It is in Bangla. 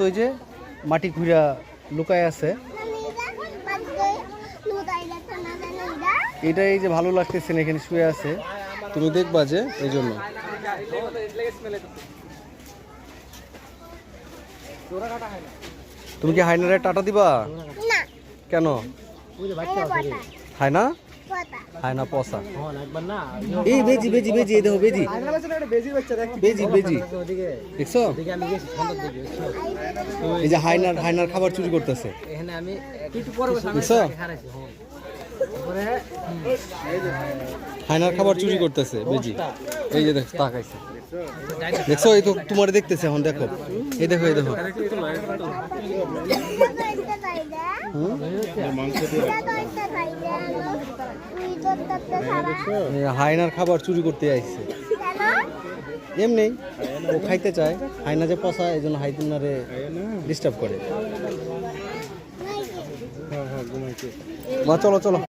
ওই যে মাটি ঘুরা লুকায় আছে, এটাই যে ভালো লাগতেছে না, এখানে শুয়ে আছে, তুমি দেখবা যে এই জন্য। তুমি কি হাইনারে টাটা দিবা? কেন? হায়না হায়না পচা। এই বেজি বেজি বেজি, এই দেখো বেজি বেজি বেজি, দেখছো? এই যে হায়নার হায়নার খাবার চুরি করতেছে, দেখছো? হায়নার খাবার চুরি করতেছে বেজি, এই যে দেখো তাকাইছে, দেখছো? এই তো তোমার দেখতেছে এখন, দেখো এই দেখো, এই দেখো হায়নার খাবার চুরি করতে আইছে এমনি, ও খাইতে চায়, হায়না যে পচা এই জন্য হাইনারে ডিস্টার্ব করে। মা চলো চলো।